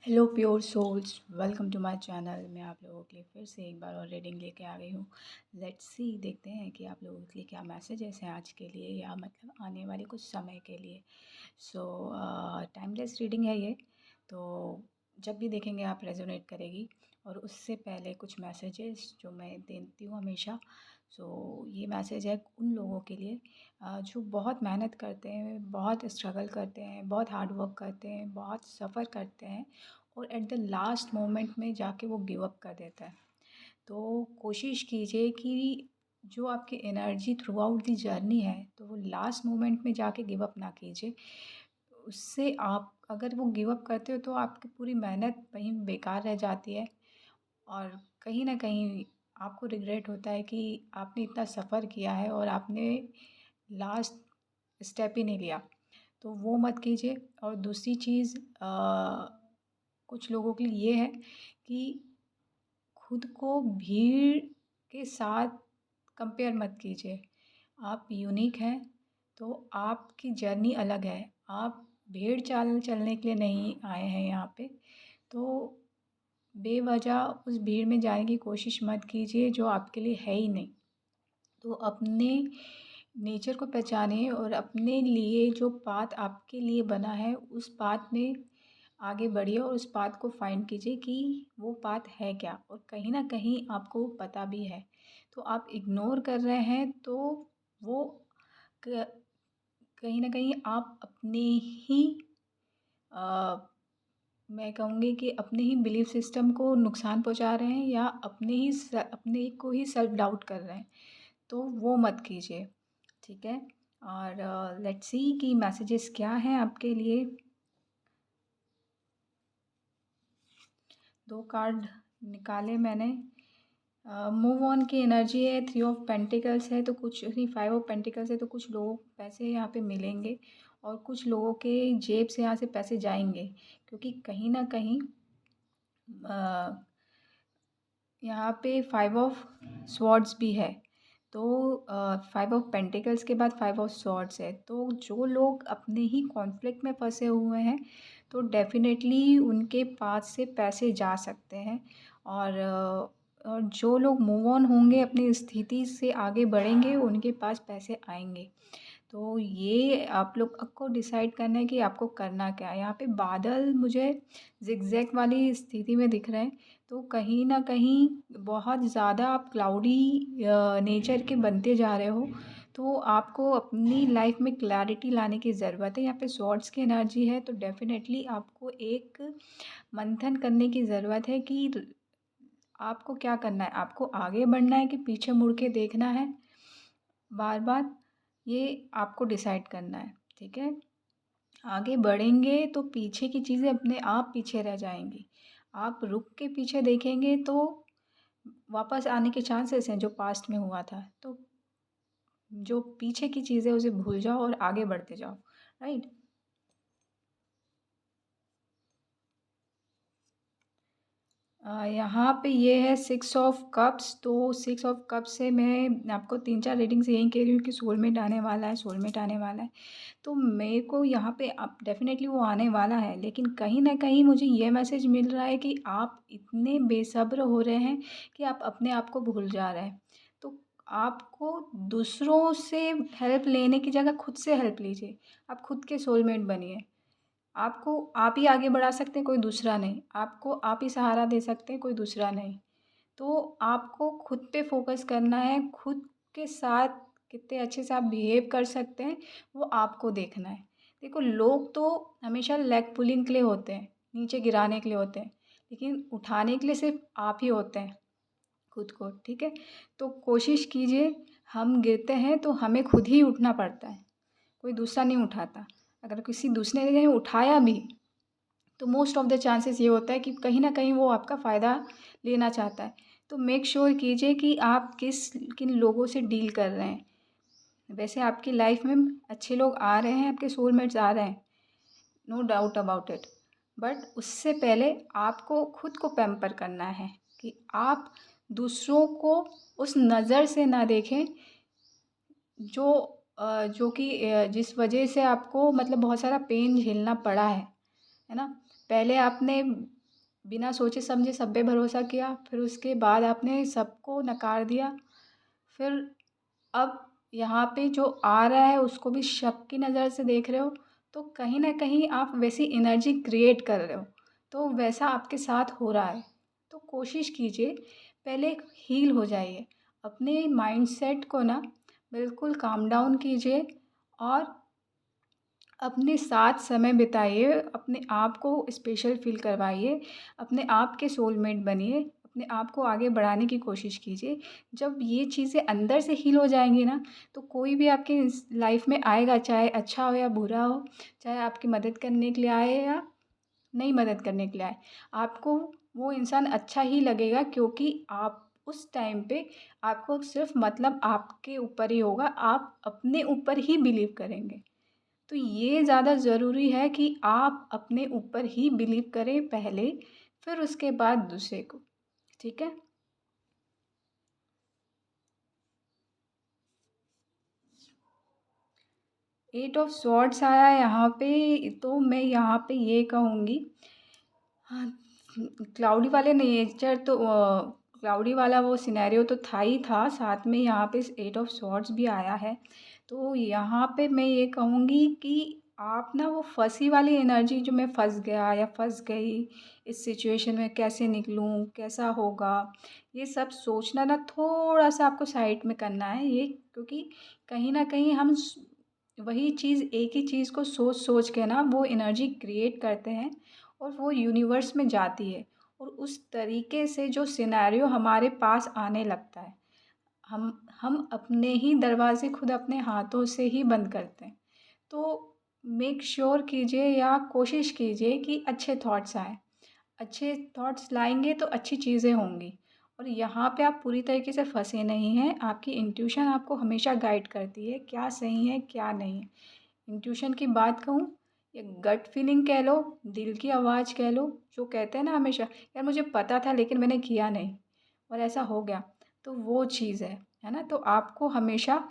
Hello pure souls, welcome to my channel. मैं आप लोगों के लिए फिर से एक बार और रीडिंग लेके आ गई हूँ। लेट्स सी, देखते हैं कि आप लोगों के लिए क्या मैसेजेस हैं आज के लिए, या मतलब आने वाले कुछ समय के लिए। सो टाइमलेस रीडिंग है ये, तो जब भी देखेंगे आप रेजोनेट करेगी। और उससे पहले कुछ मैसेजेस जो मैं देती हूँ हमेशा। सो ये मैसेज है उन लोगों के लिए जो बहुत मेहनत करते हैं, बहुत स्ट्रगल करते हैं, बहुत हार्ड वर्क करते हैं, बहुत सफ़र करते हैं, और एट द लास्ट मोमेंट में जाके वो गिव अप कर देता है। तो कोशिश कीजिए कि जो आपकी energy through out the journey है, तो वो लास्ट मोमेंट में जाके गिव अप ना कीजिए। उससे आप अगर वो गिव अप करते हो तो आपकी पूरी मेहनत वहीं बेकार रह जाती है, और कहीं न कहीं आपको रिग्रेट होता है कि आपने इतना सफ़र किया है और आपने लास्ट स्टेप ही नहीं लिया। तो वो मत कीजिए। और दूसरी चीज़ कुछ लोगों के लिए ये है कि खुद को भीड़ के साथ कंपेयर मत कीजिए। आप यूनिक हैं, तो आपकी जर्नी अलग है। आप भेड़ चाल चलने के लिए नहीं आए हैं यहाँ पे। तो बेवजह उस भीड़ में जाने की कोशिश मत कीजिए जो आपके लिए है ही नहीं। तो अपने नेचर को पहचानिए और अपने लिए जो पाथ आपके लिए बना है उस पाथ में आगे बढ़िए, और उस पाथ को फाइंड कीजिए कि वो पाथ है क्या, और कहीं ना कहीं आपको पता भी है। तो आप इग्नोर कर रहे हैं, तो वो क- कहीं ना कहीं आप अपने ही मैं कहूँगी कि अपने ही बिलीफ सिस्टम को नुकसान पहुँचा रहे हैं, या अपने को ही सेल्फ डाउट कर रहे हैं। तो वो मत कीजिए, ठीक है। और लेट्स सी कि मैसेजेस क्या हैं आपके लिए। 2 कार्ड निकाले मैंने। मूव ऑन की एनर्जी है, 3 ऑफ पेंटिकल्स है, तो कुछ नहीं, 5 ऑफ पेंटिकल्स है, तो कुछ लोग पैसे यहाँ पे मिलेंगे, और कुछ लोगों के जेब से यहाँ से पैसे जाएंगे, क्योंकि कहीं ना कहीं यहाँ पे 5 ऑफ स्वॉर्ड्स भी है। तो 5 ऑफ पेंटिकल्स के बाद 5 ऑफ स्वॉर्ड्स है, तो जो लोग अपने ही कॉन्फ्लिक्ट में फंसे हुए हैं, तो डेफिनेटली उनके पास से पैसे जा सकते हैं। और जो लोग मूव ऑन होंगे, अपनी स्थिति से आगे बढ़ेंगे, उनके पास पैसे आएंगे। तो ये आप लोग को डिसाइड करना है कि आपको करना क्या है। यहाँ पे बादल मुझे ज़िगज़ैग वाली स्थिति में दिख रहे हैं, तो कहीं न कहीं बहुत ज़्यादा आप क्लाउडी नेचर के बनते जा रहे हो। तो आपको अपनी लाइफ में क्लैरिटी लाने की ज़रूरत है। यहाँ पे स्वॉर्ड्स की एनर्जी है, तो डेफ़िनेटली आपको एक मंथन करने की ज़रूरत है कि आपको क्या करना है। आपको आगे बढ़ना है कि पीछे मुड़ के देखना है बार-बार, ये आपको डिसाइड करना है, ठीक है। आगे बढ़ेंगे तो पीछे की चीज़ें अपने आप पीछे रह जाएँगी। आप रुक के पीछे देखेंगे तो वापस आने के चांसेस हैं जो पास्ट में हुआ था। तो जो पीछे की चीज़ है उसे भूल जाओ और आगे बढ़ते जाओ, राइट? यहाँ पे ये है 6 ऑफ कप्स। तो 6 ऑफ कप्स से मैं आपको 3-4 रीडिंग्स यही कह रही हूँ कि सोलमेट आने वाला है, सोलमेट आने वाला है। तो मेरे को यहाँ पे अब डेफ़िनेटली वो आने वाला है, लेकिन कहीं न कहीं मुझे ये मैसेज मिल रहा है कि आप इतने बेसब्र हो रहे हैं कि आप अपने आप को भूल जा रहे हैं। तो आपको दूसरों से हेल्प लेने की जगह खुद से हेल्प लीजिए। आप खुद के सोलमेट बनिए। आपको आप ही आगे बढ़ा सकते हैं, कोई दूसरा नहीं। आपको आप ही सहारा दे सकते हैं, कोई दूसरा नहीं। तो आपको खुद पे फ़ोकस करना है, खुद के साथ कितने अच्छे से आप बिहेव कर सकते हैं, वो आपको देखना है। देखो, लोग तो हमेशा लेग पुलिंग के लिए होते हैं, नीचे गिराने के लिए होते हैं, लेकिन उठाने के लिए सिर्फ़ आप ही होते हैं खुद को, ठीक है? तो कोशिश कीजिए, हम गिरते हैं तो हमें खुद ही उठना पड़ता है, कोई दूसरा नहीं उठाता। अगर किसी दूसरे ने उठाया भी, तो मोस्ट ऑफ द चांसेस ये होता है कि कहीं न कहीं वो आपका फ़ायदा लेना चाहता है। तो मेक श्योर कीजिए कि आप किन लोगों से डील कर रहे हैं। वैसे आपकी लाइफ में अच्छे लोग आ रहे हैं, आपके सोलमेट्स आ रहे हैं, no doubt about it. But उससे पहले आपको खुद को पैम्पर करना है कि आप दूसरों को उस नज़र से ना देखें जो जो कि जिस वजह से आपको मतलब बहुत सारा पेन झेलना पड़ा है ना? पहले आपने बिना सोचे समझे सब पे भरोसा किया, फिर उसके बाद आपने सबको नकार दिया। फिर अब यहाँ पे जो आ रहा है उसको भी शक की नज़र से देख रहे हो, तो कहीं न कहीं आप वैसी एनर्जी क्रिएट कर रहे हो, तो वैसा आपके साथ हो रहा है। तो कोशिश कीजिए, पहले हील हो जाइए, अपने माइंडसेट को ना बिल्कुल काम डाउन कीजिए और अपने साथ समय बिताइए, अपने आप को स्पेशल फ़ील करवाइए, अपने आप के सोलमेट बनिए, अपने आप को आगे बढ़ाने की कोशिश कीजिए। जब ये चीज़ें अंदर से हील हो जाएँगी ना, तो कोई भी आपकी इस लाइफ़ में आएगा, चाहे अच्छा हो या बुरा हो, चाहे आपकी मदद करने के लिए आए या नहीं मदद करने के लिए आए, आपको वो इंसान अच्छा ही लगेगा, क्योंकि आप उस टाइम पे आपको सिर्फ़ मतलब आपके ऊपर ही होगा, आप अपने ऊपर ही बिलीव करेंगे। तो ये ज़्यादा ज़रूरी है कि आप अपने ऊपर ही बिलीव करें पहले, फिर उसके बाद दूसरे को, ठीक है? 8 ऑफ स्वॉर्ड्स आया है यहाँ पे, तो मैं यहाँ पे ये कहूँगी, हाँ, क्लाउडी वाले नेचर तो क्लाउडी वाला वो सिनेरियो तो था ही था, साथ में यहाँ पे 8 ऑफ स्वॉर्ड्स भी आया है। तो यहाँ पे मैं ये कहूँगी कि आप ना वो फँसी वाली एनर्जी, जो मैं फँस गया या फँस गई, इस सिचुएशन में कैसे निकलूँ, कैसा होगा, ये सब सोचना ना थोड़ा-सा आपको साइड में करना है ये, क्योंकि कहीं न कहीं हम वही चीज़, एक ही चीज़ को सोच-सोच के ना वो एनर्जी क्रिएट करते हैं और वो यूनिवर्स में जाती है और उस तरीके से जो सिनेरियो हमारे पास आने लगता है, हम अपने ही दरवाज़े खुद अपने हाथों से ही बंद करते हैं। तो मेक श्योर कीजिए या कोशिश कीजिए कि अच्छे थॉट्स आएँ। अच्छे थॉट्स लाएँगे तो अच्छी चीज़ें होंगी, और यहाँ पे आप पूरी तरीके से फँसे नहीं हैं। आपकी इंट्यूशन आपको हमेशा गाइड करती है, क्या सही है, क्या नहीं है। इंट्यूशन की बात कहूँ या गट फीलिंग कह लो, दिल की आवाज़ कह लो, जो कहते हैं ना हमेशा, यार मुझे पता था लेकिन मैंने किया नहीं और ऐसा हो गया, तो वो चीज़ है ना? तो आपको हमेशा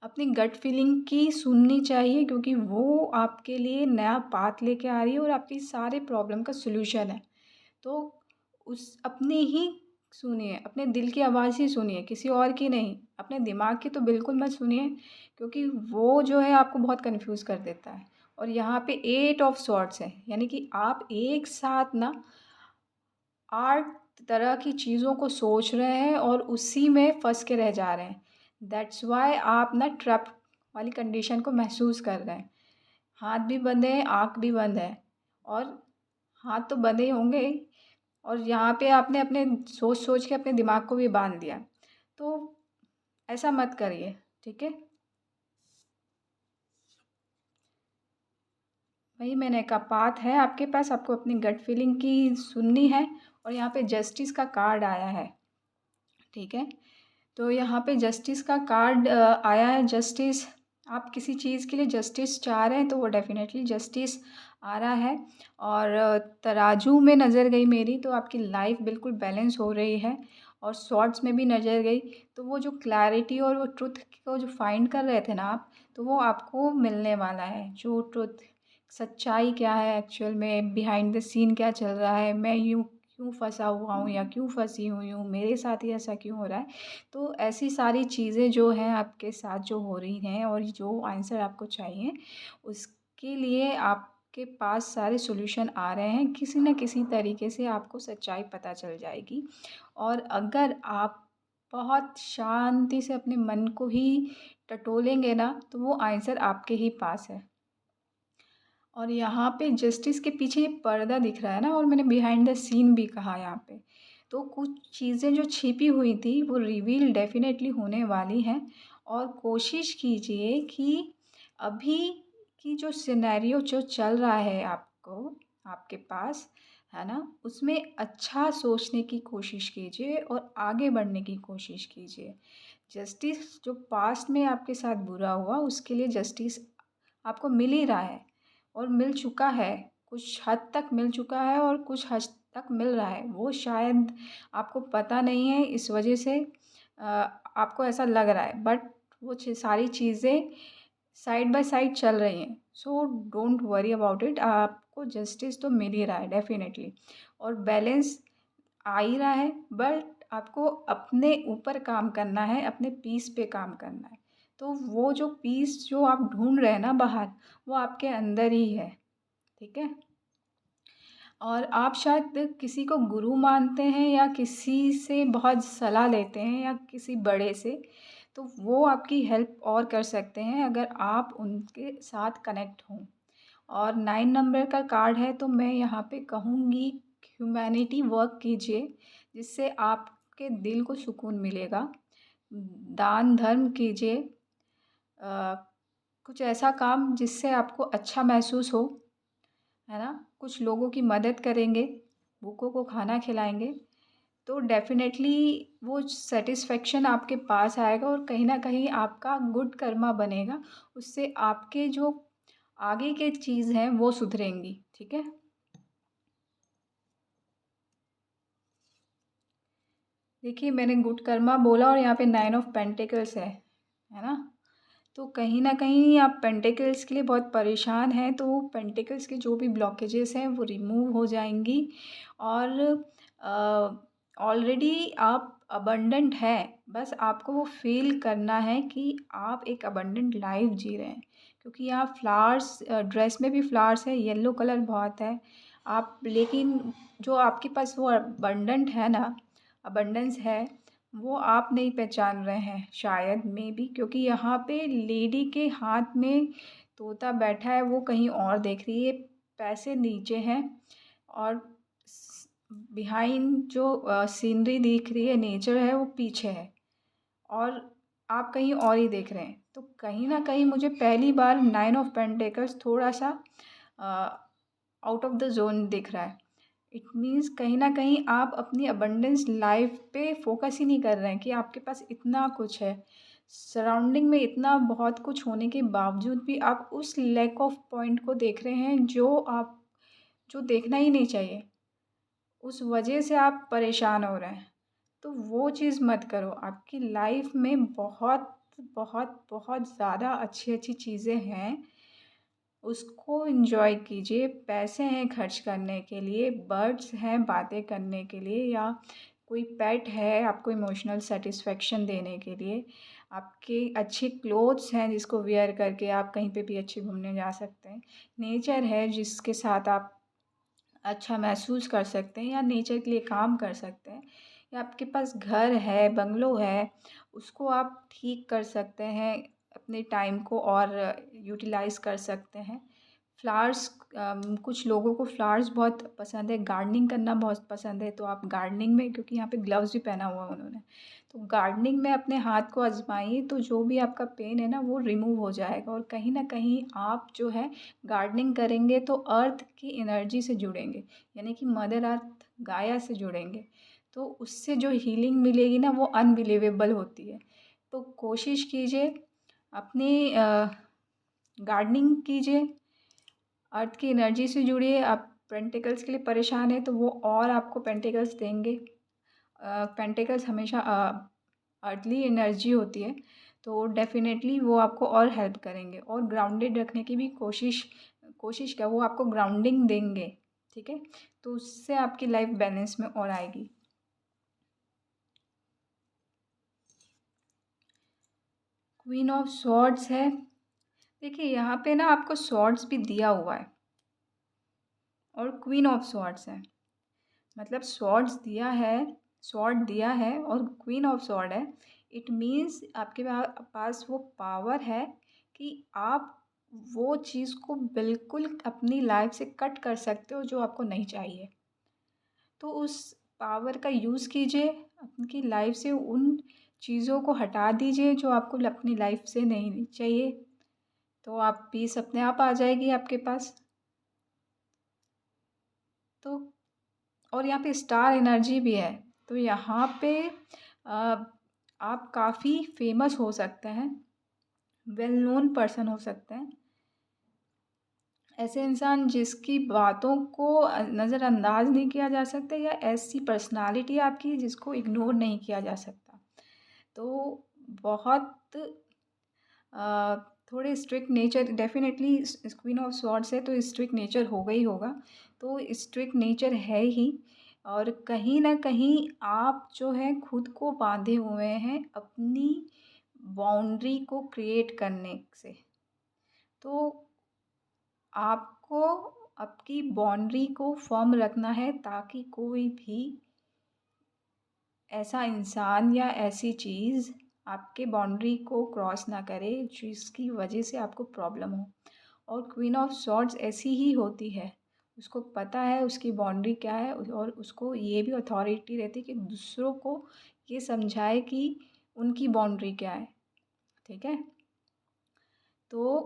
अपनी गट फीलिंग की सुननी चाहिए, क्योंकि वो आपके लिए नया पाथ लेके आ रही है और आपकी सारे प्रॉब्लम का सॉल्यूशन है। तो उस अपनी ही सुनिए, अपने दिल की आवाज़ ही सुनिए, किसी और की नहीं। अपने दिमाग की तो बिल्कुल मत सुनिए, क्योंकि वो जो है आपको बहुत कन्फ्यूज़ कर देता है। और यहाँ पे 8 ऑफ सॉर्ड्स है, यानी कि आप एक साथ ना 8 तरह की चीज़ों को सोच रहे हैं और उसी में फँस के रह जा रहे हैं। दैट्स व्हाई आप ना ट्रैप वाली कंडीशन को महसूस कर रहे हैं। हाथ भी बंद है, आँख भी बंद है, और हाथ तो बंद ही होंगे ही, और यहाँ पे आपने अपने सोच-सोच के अपने दिमाग को भी बाँध दिया। तो ऐसा मत करिए, ठीक है? वही मैंने कहा, पाथ है आपके पास, आपको अपनी गट फीलिंग की सुननी है, और यहाँ पे जस्टिस का कार्ड आया है, ठीक है? तो यहाँ पे जस्टिस का कार्ड आया है। जस्टिस, आप किसी चीज़ के लिए जस्टिस चाह रहे हैं तो वो डेफ़िनेटली जस्टिस आ रहा है, और तराजू में नज़र गई मेरी, तो आपकी लाइफ़ बिल्कुल बैलेंस हो रही है, और स्वॉर्ड्स में भी नज़र गई, तो वो जो क्लैरिटी और वो ट्रुथ को जो फाइंड कर रहे थे ना आप, तो वो आपको मिलने वाला है। जो ट्रुथ, सच्चाई क्या है एक्चुअल में, बिहाइंड द सीन क्या चल रहा है, मैं यूँ क्यों फँसा हुआ हूँ या क्यों फँसी हुई हूँ, मेरे साथ ही ऐसा क्यों हो रहा है। तो ऐसी सारी चीज़ें जो हैं आपके साथ जो हो रही हैं, और जो आंसर आपको चाहिए, उसके लिए आपके पास सारे सॉल्यूशन आ रहे हैं। किसी न किसी तरीके से आपको सच्चाई पता चल जाएगी, और अगर आप बहुत शांति से अपने मन को ही टटोलेंगे ना, तो वो आंसर आपके ही पास है। और यहाँ पे जस्टिस के पीछे ये पर्दा दिख रहा है ना, और मैंने बिहाइंड द सीन भी कहा यहाँ पे। तो कुछ चीज़ें जो छिपी हुई थी वो रिवील डेफ़िनेटली होने वाली हैं, और कोशिश कीजिए कि अभी की जो सिनेरियो जो चल रहा है आपको, आपके पास, है ना? उसमें अच्छा सोचने की कोशिश कीजिए और आगे बढ़ने की कोशिश कीजिए। जस्टिस जो पास्ट में आपके साथ बुरा हुआ, उसके लिए जस्टिस आपको मिल ही रहा है, और मिल चुका है, कुछ हद तक मिल चुका है और कुछ हद तक मिल रहा है। वो शायद आपको पता नहीं है, इस वजह से आपको ऐसा लग रहा है, बट वो सारी चीज़ें साइड बाय साइड चल रही हैं। So don't worry about it. आप आपको जस्टिस तो मिल ही रहा है डेफ़िनेटली, और बैलेंस आ ही रहा है, बट आपको अपने ऊपर काम करना है, अपने पीस पे काम करना है। तो वो जो पीस जो आप ढूँढ रहे हैं ना बाहर, वो आपके अंदर ही है, ठीक है? और आप शायद किसी को गुरु मानते हैं या किसी से बहुत सलाह लेते हैं या किसी बड़े से, तो वो आपकी हेल्प और कर सकते हैं अगर आप उनके साथ कनेक्ट हों। और 9 नंबर का कार्ड है, तो मैं यहाँ पे कहूँगी ह्यूमैनिटी वर्क कीजिए, जिससे आपके दिल को सुकून मिलेगा। दान धर्म कीजिए, अ, कुछ ऐसा काम जिससे आपको अच्छा महसूस हो, है ना? कुछ लोगों की मदद करेंगे, भूखों को खाना खिलाएँगे, तो डेफ़िनेटली वो सैटिस्फैक्शन आपके पास आएगा और कहीं न कहीं आपका गुड कर्मा बनेगा। उससे आपके जो आगे की चीज़ हैं वो सुधरेंगी, ठीक है? देखिए, मैंने गुड कर्मा बोला और यहाँ पे 9 ऑफ पेंटिकल्स है ना? तो कहीं न कहीं आप पेंटिकल्स के लिए बहुत परेशान हैं, तो पेंटिकल्स के जो भी ब्लॉकेजेस हैं वो रिमूव हो जाएँगी, और ऑलरेडी आप अबंडेंट हैं, बस आपको वो फ़ील करना है कि आप एक अबंडेंट लाइफ़ जी रहे हैं। क्योंकि यहाँ फ्लावर्स, ड्रेस में भी फ्लावर्स है, येलो कलर बहुत है। आप लेकिन जो आपके पास वो अबंडेंट है ना, अबंडेंस है, वो आप नहीं पहचान रहे हैं शायद, मे बी, क्योंकि यहाँ पे लेडी के हाथ में तोता बैठा है, वो कहीं और देख रही है, पैसे नीचे हैं, और बिहाइंड जो सीनरी दिख रही है, नेचर है, वो पीछे है, और आप कहीं और ही देख रहे हैं। तो कहीं न कहीं मुझे पहली बार 9 ऑफ पेंटिकल्स थोड़ा-सा आउट ऑफ द ज़ोन दिख रहा है। इट मीन्स कहीं न कहीं आप अपनी अबंडेंस लाइफ़ पे फ़ोकस ही नहीं कर रहे हैं कि आपके पास इतना कुछ है। सराउंडिंग में इतना बहुत कुछ होने के बावजूद भी आप उस लैक ऑफ पॉइंट को देख रहे हैं जो देखना ही नहीं चाहिए। उस वजह से आप परेशान हो रहे हैं। तो वो चीज़ मत करो। आपकी लाइफ़ में बहुत, बहुत, बहुत ज़्यादा अच्छी-अच्छी चीज़ें हैं। उसको एन्जॉय कीजिए। पैसे हैं खर्च करने के लिए, बर्ड्स हैं बातें करने के लिए, या कोई पेट है आपको इमोशनल सैटिस्फैक्शन देने के लिए। आपके अच्छे क्लोथ्स हैं जिसको वियर करके आप कहीं पे भी अच्छे घूमने जा सकते हैं। नेचर है जिसके साथ आप अच्छा महसूस कर सकते हैं या नेचर के लिए काम कर सकते हैं, या आपके पास घर है, बंगलो है, उसको आप ठीक कर सकते हैं, अपने टाइम को और यूटिलाइज़ कर सकते हैं। फ्लावर्स, कुछ लोगों को फ्लावर्स बहुत पसंद है, गार्डनिंग करना बहुत पसंद है, तो आप गार्डनिंग में, क्योंकि यहाँ पे ग्लव्स भी पहना हुआ है उन्होंने, तो गार्डनिंग में अपने हाथ को आज़माइए, तो जो भी आपका पेन है ना वो रिमूव हो जाएगा, और कहीं न कहीं आप जो है गार्डनिंग करेंगे तो अर्थ की एनर्जी से जुड़ेंगे, यानी कि मदर अर्थ, गाया से जुड़ेंगे। तो उससे जो हीलिंग मिलेगी ना वो अनबिलीवेबल होती है। तो कोशिश कीजिए, अपनी गार्डनिंग कीजिए, अर्थ की एनर्जी से जुड़िए। आप पेंटिकल्स के लिए परेशान हैं तो वो और आपको पेंटिकल्स देंगे। पेंटिकल्स हमेशा अर्थली एनर्जी होती है, तो डेफ़िनेटली वो आपको और हेल्प करेंगे, और ग्राउंडेड रखने की भी कोशिश कोशिश क्या, वो आपको ग्राउंडिंग देंगे, ठीक है? तो उससे आपकी लाइफ़ बैलेंस में और आएगी। क्वीन ऑफ स्वॉर्ड्स है। देखिए, यहाँ पे ना आपको स्वॉर्ड्स भी दिया हुआ है, और क्वीन ऑफ स्वॉर्ड्स है। मतलब स्वॉर्ड दिया है और क्वीन ऑफ स्वॉर्ड है। इट मीन्स आपके पास वो पावर है कि आप वो चीज़ को बिल्कुल अपनी लाइफ से कट कर सकते हो जो आपको नहीं चाहिए। तो उस पावर का यूज़ कीजिए, अपनी लाइफ से उन चीज़ों को हटा दीजिए जो आपको अपनी लाइफ से नहीं चाहिए, तो आप पीस अपने आप आ जाएगी आपके पास। तो और यहाँ पे स्टार एनर्जी भी है, तो यहाँ पे अ, आप काफ़ी फेमस हो सकते हैं, वेल नोन पर्सन हो सकते हैं। ऐसे इंसान जिसकी बातों को नज़रअंदाज नहीं किया जा सकता, या ऐसी पर्सनालिटी आपकी जिसको इग्नोर नहीं किया जा सकता। तो बहुत थोड़े strict nature definitely queen of swords है तो स्ट्रिक्ट नेचर होगा ही होगा। तो स्ट्रिक्ट नेचर है ही और कहीं न कहीं आप जो है खुद को बाँधे हुए हैं अपनी बाउंड्री को क्रिएट करने से। तो आपको आपकी बाउंड्री को फ़र्म रखना है ताकि कोई भी ऐसा इंसान या ऐसी चीज़ आपके बाउंड्री को क्रॉस ना करे जिसकी वजह से आपको प्रॉब्लम हो। और क्वीन ऑफ सॉर्ड्स ऐसी ही होती है। उसको पता है उसकी बाउंड्री क्या है और उसको ये भी अथॉरिटी रहती है कि दूसरों को ये समझाए कि उनकी बाउंड्री क्या है। ठीक है? तो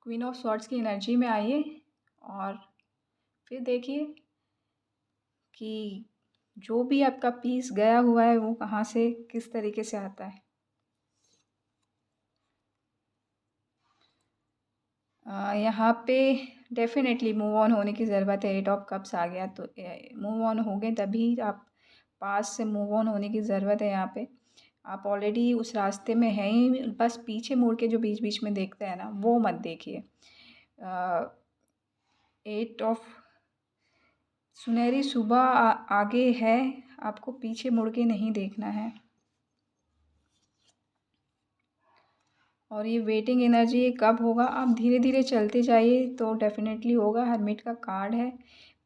क्वीन ऑफ सॉर्ड्स की एनर्जी में आइए और फिर देखिए कि जो भी आपका पीस गया हुआ है वो कहाँ से किस तरीके से आता है। यहाँ पे डेफ़िनेटली मूव ऑन होने की ज़रूरत है। 8 ऑफ कप्स आ गया तो मूव ऑन हो गए तभी आप पास से मूव ऑन होने की ज़रूरत है यहाँ पे। आप ऑलरेडी उस रास्ते में हैं ही, बस पीछे मुड़ के जो बीच-बीच में देखते हैं ना, वो मत देखिए। 8 ऑफ सुनहरी सुबह आगे है, आपको पीछे मुड़ के नहीं देखना है। और ये वेटिंग एनर्जी ये कब होगा? आप धीरे-धीरे चलते जाइए तो डेफ़िनेटली होगा। हर्मिट का कार्ड है।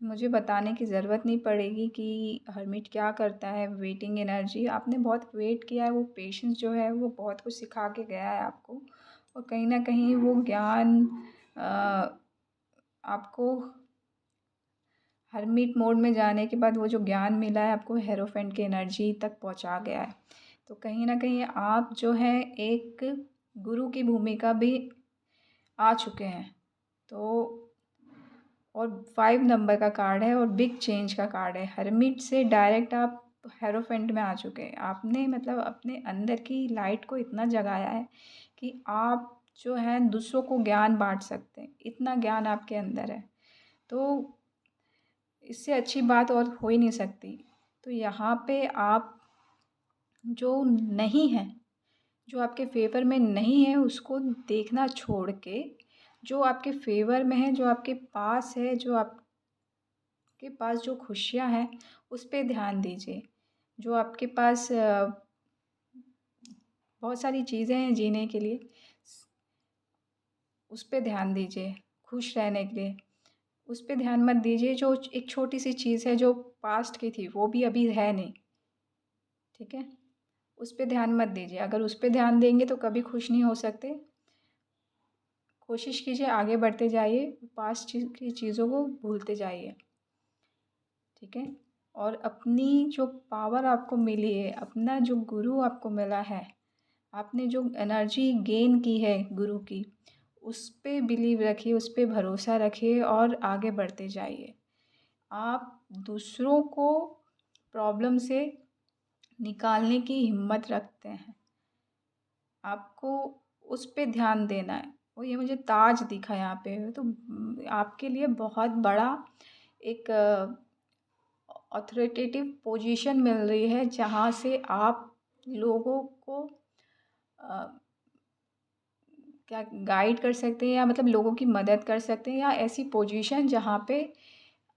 मुझे बताने की ज़रूरत नहीं पड़ेगी कि हर्मिट क्या करता है। वेटिंग एनर्जी आपने बहुत वेट किया है, वो पेशेंस जो है वो बहुत कुछ सिखा के गया है आपको और कहीं न कहीं वो ज्ञान अ, आपको हर्मिट मोड में जाने के बाद वो जो ज्ञान मिला है आपको हेरोफेंट की एनर्जी तक पहुँचा गया है। तो कहीं न कहीं आप जो है एक गुरु की भूमिका भी आ चुके हैं। तो और 5 नंबर का कार्ड है और बिग चेंज का कार्ड है। हर्मिट से डायरेक्ट आप हेरोफेंट में आ चुके हैं। आपने मतलब अपने अंदर की लाइट को इतना जगाया है कि आप जो है दूसरों को ज्ञान बाँट सकते हैं। इतना ज्ञान आपके अंदर है। तो इससे अच्छी बात और हो ही नहीं सकती। तो यहाँ पे आप जो नहीं है, जो आपके फ़ेवर में नहीं है उसको देखना छोड़ के, जो आपके फ़ेवर में है, जो आपके पास है, जो आपके पास जो खुशियाँ हैं, उस पे ध्यान दीजिए। जो आपके पास बहुत सारी चीज़ें हैं जीने के लिए, उस पे ध्यान दीजिए, खुश रहने के लिए। उस पे ध्यान मत दीजिए जो एक छोटी-सी चीज़ है जो पास्ट की थी, वो भी अभी है नहीं। ठीक है? उस पे ध्यान मत दीजिए। अगर उस पे ध्यान देंगे तो कभी खुश नहीं हो सकते। कोशिश कीजिए आगे बढ़ते जाइए, पास्ट की चीज़ों को भूलते जाइए। ठीक है? और अपनी जो पावर आपको मिली है, अपना जो गुरु आपको मिला है, आपने जो एनर्जी गेन की है गुरु की, उस पे बिलीव रखिए, उस पे भरोसा रखिए और आगे बढ़ते जाइए। आप दूसरों को प्रॉब्लम से निकालने की हिम्मत रखते हैं। आपको उस पे ध्यान देना है। और ये मुझे ताज दिखा यहाँ पे तो आपके लिए बहुत बड़ा एक ऑथोरिटेटिव पोजीशन मिल रही है जहाँ से आप लोगों को अ, क्या गाइड कर सकते हैं या मतलब लोगों की मदद कर सकते हैं या ऐसी पोजीशन जहाँ पे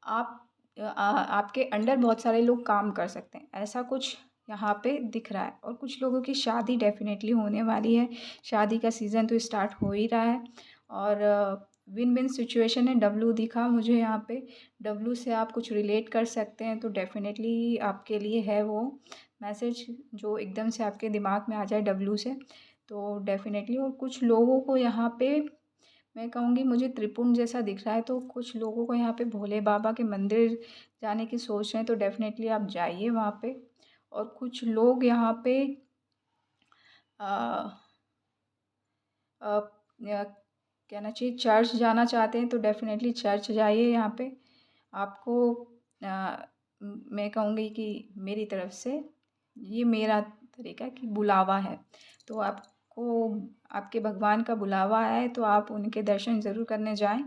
आप आपके अंडर बहुत सारे लोग काम कर सकते हैं। ऐसा कुछ यहाँ पे दिख रहा है और कुछ लोगों की शादी डेफ़िनेटली होने वाली है। शादी का सीज़न तो स्टार्ट हो ही रहा है और विन विन सिचुएशन है। डब्ल्यू दिखा मुझे यहाँ पे। डब्ल्यू से आप कुछ रिलेट कर सकते हैं तो डेफ़िनेटली आपके लिए है वो मैसेज जो एकदम से आपके दिमाग में आ जाए डब्ल्यू से। तो डेफ़िनेटली और कुछ लोगों को यहाँ पे मैं कहूँगी मुझे त्रिपुंड जैसा दिख रहा है तो कुछ लोगों को यहाँ पे भोले बाबा के मंदिर जाने की सोच रहे हैं तो डेफ़िनेटली आप जाइए वहाँ पे। और कुछ लोग यहाँ पे अ अ, कहना चाहिए चर्च जाना चाहते हैं तो डेफ़िनेटली चर्च जाइए यहाँ पे। आपको मैं कहूँगी कि मेरी तरफ से ये मेरा तरीका कि बुलावा है। तो आपको आपके भगवान का बुलावा है तो आप उनके दर्शन ज़रूर करने जाएँ।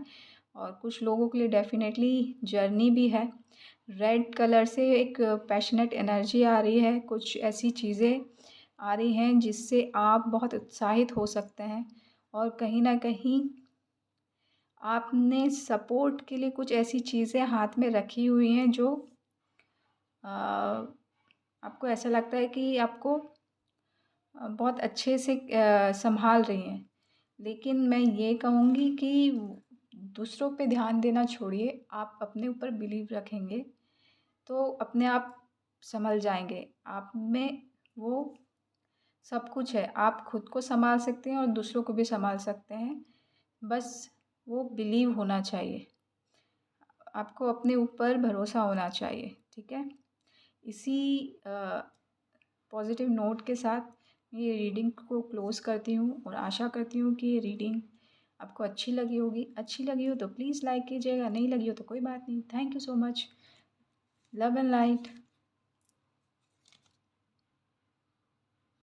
और कुछ लोगों के लिए डेफ़िनेटली जर्नी भी है। रेड कलर से एक पैशनेट एनर्जी आ रही है, कुछ ऐसी चीज़ें आ रही हैं जिससे आप बहुत उत्साहित हो सकते हैं और कहीं न कहीं आपने सपोर्ट के लिए कुछ ऐसी चीज़ें हाथ में रखी हुई हैं जो आपको ऐसा लगता है कि आपको बहुत अच्छे से सँभाल रही हैं। लेकिन मैं ये कहूँगी कि दूसरों पे ध्यान देना छोड़िए, आप अपने ऊपर बिलीव रखेंगे, तो अपने आप सँभल जाएँगे। आप में वो सब कुछ है, आप खुद को सँभाल सकते हैं और दूसरों को भी सँभाल सकते हैं। बस वो बिलीव होना चाहिए। आपको अपने ऊपर भरोसा होना चाहिए, ठीक है? इसी पॉज़िटिव नोट के साथ ये रीडिंग को क्लोज़ करती हूँ और आशा करती हूँ कि ये रीडिंग आपको अच्छी लगी होगी। अच्छी लगी हो तो प्लीज़ लाइक कीजिएगा, नहीं लगी हो तो कोई बात नहीं। Thank you so much. Love and light.